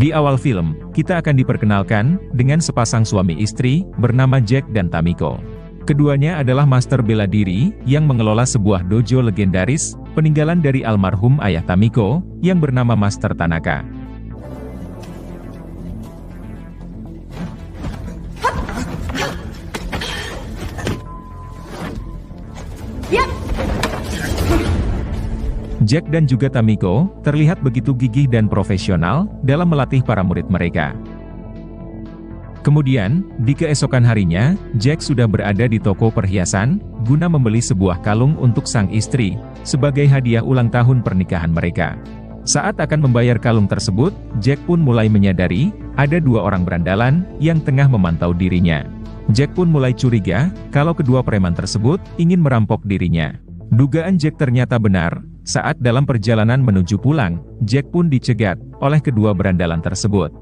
Di awal film, kita akan diperkenalkan dengan sepasang suami istri bernama Jack dan Tamiko. Keduanya adalah master bela diri yang mengelola sebuah dojo legendaris, peninggalan dari almarhum ayah Tamiko, yang bernama Master Tanaka. Jack dan juga Tamiko terlihat begitu gigih dan profesional dalam melatih para murid mereka. Kemudian, di keesokan harinya, Jack sudah berada di toko perhiasan, guna membeli sebuah kalung untuk sang istri, sebagai hadiah ulang tahun pernikahan mereka. Saat akan membayar kalung tersebut, Jack pun mulai menyadari, ada dua orang berandalan, yang tengah memantau dirinya. Jack pun mulai curiga, kalau kedua preman tersebut, ingin merampok dirinya. Dugaan Jack ternyata benar, saat dalam perjalanan menuju pulang, Jack pun dicegat, oleh kedua berandalan tersebut.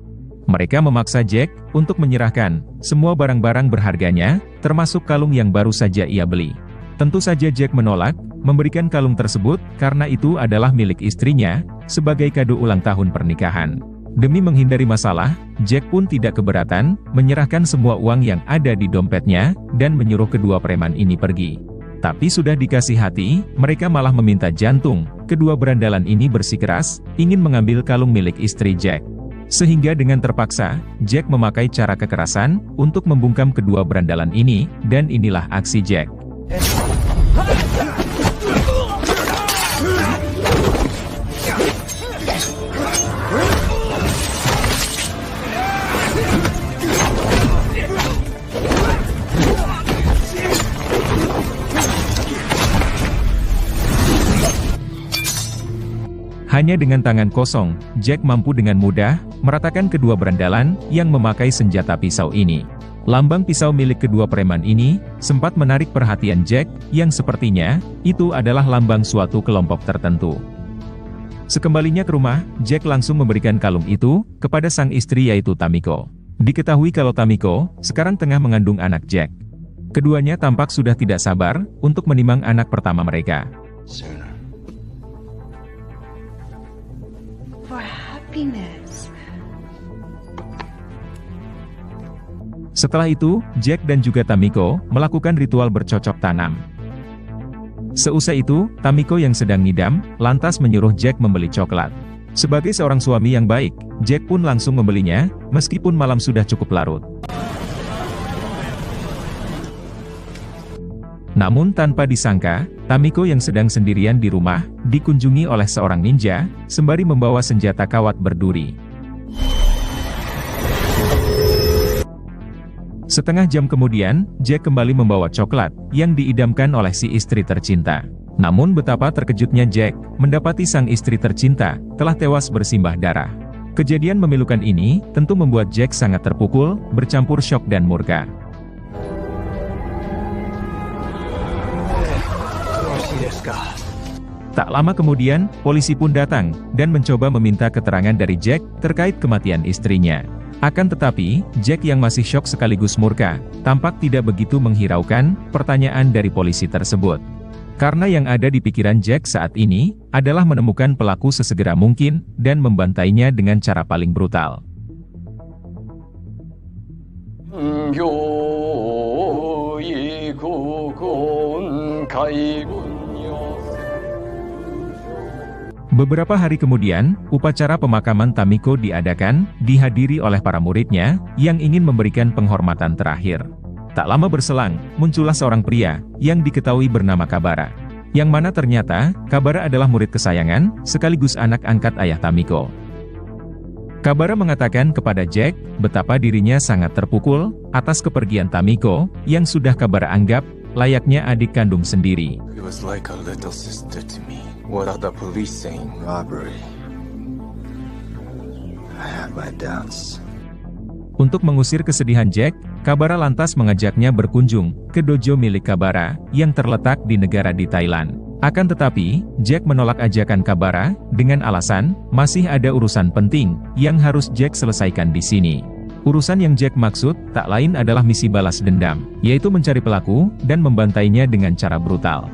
Mereka memaksa Jack, untuk menyerahkan, semua barang-barang berharganya, termasuk kalung yang baru saja ia beli. Tentu saja Jack menolak, memberikan kalung tersebut, karena itu adalah milik istrinya, sebagai kado ulang tahun pernikahan. Demi menghindari masalah, Jack pun tidak keberatan, menyerahkan semua uang yang ada di dompetnya, dan menyuruh kedua preman ini pergi. Tapi sudah dikasih hati, mereka malah meminta jantung. Kedua berandalan ini bersikeras, ingin mengambil kalung milik istri Jack. Sehingga dengan terpaksa, Jack memakai cara kekerasan, untuk membungkam kedua berandalan ini, dan inilah aksi Jack. Hanya dengan tangan kosong, Jack mampu dengan mudah, meratakan kedua berandalan, yang memakai senjata pisau ini. Lambang pisau milik kedua preman ini, sempat menarik perhatian Jack, yang sepertinya, itu adalah lambang suatu kelompok tertentu. Sekembalinya ke rumah, Jack langsung memberikan kalung itu, kepada sang istri yaitu Tamiko. Diketahui kalau Tamiko, sekarang tengah mengandung anak Jack. Keduanya tampak sudah tidak sabar, untuk menimang anak pertama mereka. Setelah itu, Jack dan juga Tamiko melakukan ritual bercocok tanam. Seusai itu, Tamiko yang sedang ngidam, lantas menyuruh Jack membeli coklat. Sebagai seorang suami yang baik, Jack pun langsung membelinya, meskipun malam sudah cukup larut. Namun tanpa disangka, Tamiko yang sedang sendirian di rumah, dikunjungi oleh seorang ninja, sembari membawa senjata kawat berduri. Setengah jam kemudian, Jack kembali membawa coklat, yang diidamkan oleh si istri tercinta. Namun betapa terkejutnya Jack, mendapati sang istri tercinta, telah tewas bersimbah darah. Kejadian memilukan ini, tentu membuat Jack sangat terpukul, bercampur syok dan murka. Tak lama kemudian, polisi pun datang, dan mencoba meminta keterangan dari Jack, terkait kematian istrinya. Akan tetapi, Jack yang masih syok sekaligus murka, tampak tidak begitu menghiraukan, pertanyaan dari polisi tersebut. Karena yang ada di pikiran Jack saat ini, adalah menemukan pelaku sesegera mungkin, dan membantainya dengan cara paling brutal. Beberapa hari kemudian, upacara pemakaman Tamiko diadakan, dihadiri oleh para muridnya, yang ingin memberikan penghormatan terakhir. Tak lama berselang, muncullah seorang pria, yang diketahui bernama Kabara. Yang mana ternyata, Kabara adalah murid kesayangan, sekaligus anak angkat ayah Tamiko. Kabara mengatakan kepada Jack, betapa dirinya sangat terpukul, atas kepergian Tamiko, yang sudah Kabara anggap, layaknya adik kandung sendiri. It was like a little sister to me. What are the police saying? Robbery. I have my doubts. Untuk mengusir kesedihan Jack, Kabara lantas mengajaknya berkunjung ke dojo milik Kabara, yang terletak di negara di Thailand. Akan tetapi, Jack menolak ajakan Kabara, dengan alasan, masih ada urusan penting, yang harus Jack selesaikan di sini. Urusan yang Jack maksud, tak lain adalah misi balas dendam, yaitu mencari pelaku, dan membantainya dengan cara brutal.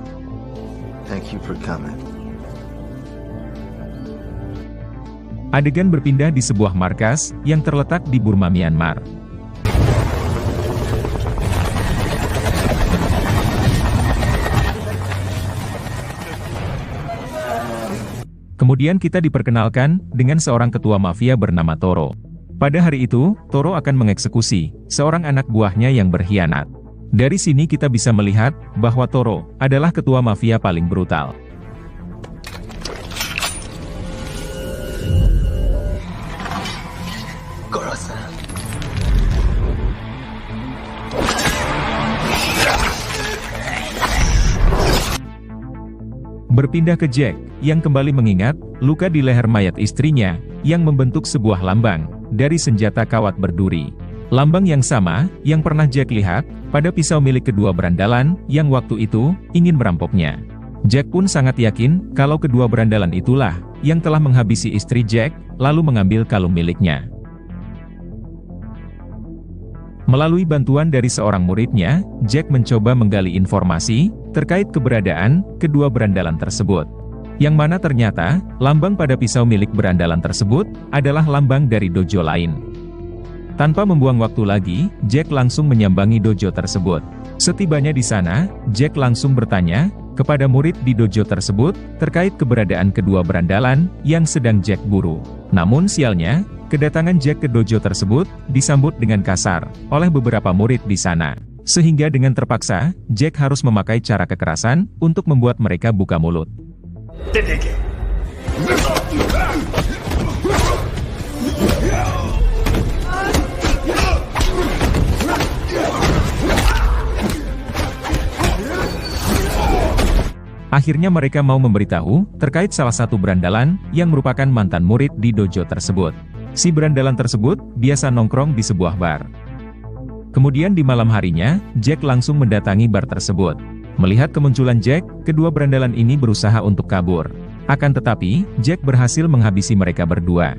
Thank you for coming. Adegan berpindah di sebuah markas yang terletak di Burma, Myanmar. Kemudian kita diperkenalkan dengan seorang ketua mafia bernama Toro. Pada hari itu, Toro akan mengeksekusi seorang anak buahnya yang berkhianat. Dari sini kita bisa melihat bahwa Toro adalah ketua mafia paling brutal. Berpindah ke Jack, yang kembali mengingat luka di leher mayat istrinya, yang membentuk sebuah lambang dari senjata kawat berduri. Lambang yang sama, yang pernah Jack lihat pada pisau milik kedua berandalan, yang waktu itu ingin merampoknya. Jack pun sangat yakin kalau kedua berandalan itulah yang telah menghabisi istri Jack, lalu mengambil kalung miliknya. Melalui bantuan dari seorang muridnya, Jack mencoba menggali informasi terkait keberadaan kedua berandalan tersebut. Yang mana ternyata, lambang pada pisau milik berandalan tersebut adalah lambang dari dojo lain. Tanpa membuang waktu lagi, Jack langsung menyambangi dojo tersebut. Setibanya di sana, Jack langsung bertanya kepada murid di dojo tersebut terkait keberadaan kedua berandalan yang sedang Jack buru. Namun sialnya, kedatangan Jack ke dojo tersebut disambut dengan kasar oleh beberapa murid di sana. Sehingga dengan terpaksa, Jack harus memakai cara kekerasan untuk membuat mereka buka mulut. Akhirnya mereka mau memberitahu terkait salah satu berandalan yang merupakan mantan murid di dojo tersebut. Si berandalan tersebut biasa nongkrong di sebuah bar. Kemudian di malam harinya, Jack langsung mendatangi bar tersebut. Melihat kemunculan Jack, kedua berandalan ini berusaha untuk kabur. Akan tetapi, Jack berhasil menghabisi mereka berdua.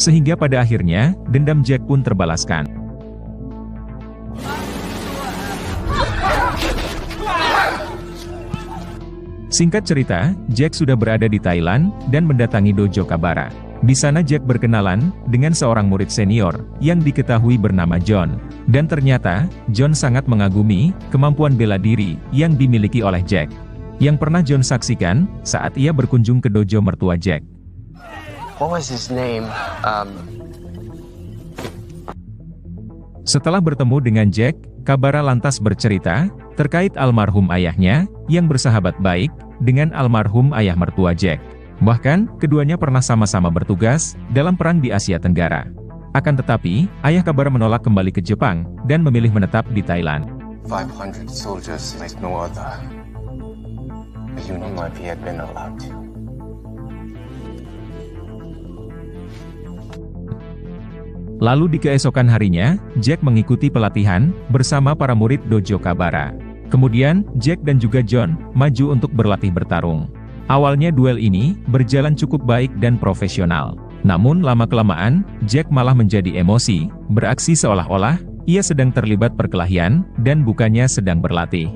Sehingga pada akhirnya, dendam Jack pun terbalaskan. Singkat cerita, Jack sudah berada di Thailand dan mendatangi dojo Kabara. Di sana Jack berkenalan dengan seorang murid senior yang diketahui bernama John. Dan ternyata, John sangat mengagumi kemampuan bela diri yang dimiliki oleh Jack. Yang pernah John saksikan saat ia berkunjung ke dojo mertua Jack. What was his name? Setelah bertemu dengan Jack, Kabara lantas bercerita terkait almarhum ayahnya yang bersahabat baik dengan almarhum ayah mertua Jack. Bahkan, keduanya pernah sama-sama bertugas dalam perang di Asia Tenggara. Akan tetapi, ayah Kabara menolak kembali ke Jepang dan memilih menetap di Thailand. 500 soldiers like no other. You know might be had been allowed to. Lalu di keesokan harinya, Jack mengikuti pelatihan bersama para murid dojo Kabara. Kemudian, Jack dan juga John maju untuk berlatih bertarung. Awalnya duel ini berjalan cukup baik dan profesional. Namun lama-kelamaan, Jack malah menjadi emosi, beraksi seolah-olah ia sedang terlibat perkelahian dan bukannya sedang berlatih.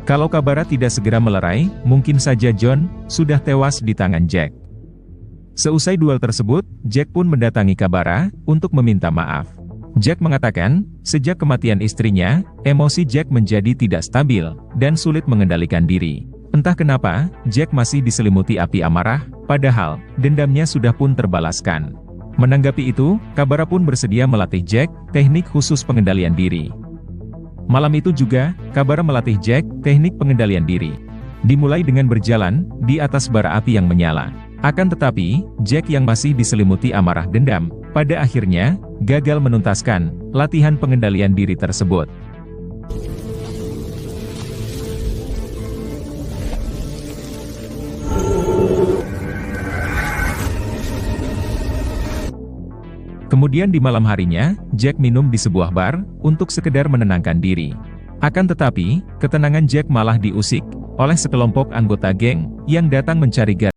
Kalau Kabara tidak segera melerai, mungkin saja John sudah tewas di tangan Jack. Seusai duel tersebut, Jack pun mendatangi Kabara untuk meminta maaf. Jack mengatakan, sejak kematian istrinya, emosi Jack menjadi tidak stabil dan sulit mengendalikan diri. Entah kenapa, Jack masih diselimuti api amarah, padahal dendamnya sudah pun terbalaskan. Menanggapi itu, Kabara pun bersedia melatih Jack teknik khusus pengendalian diri. Malam itu juga, Kabara melatih Jack teknik pengendalian diri. Dimulai dengan berjalan di atas bara api yang menyala. Akan tetapi, Jack yang masih diselimuti amarah dendam, pada akhirnya, gagal menuntaskan latihan pengendalian diri tersebut. Kemudian di malam harinya, Jack minum di sebuah bar, untuk sekedar menenangkan diri. Akan tetapi, ketenangan Jack malah diusik oleh sekelompok anggota geng, yang datang mencari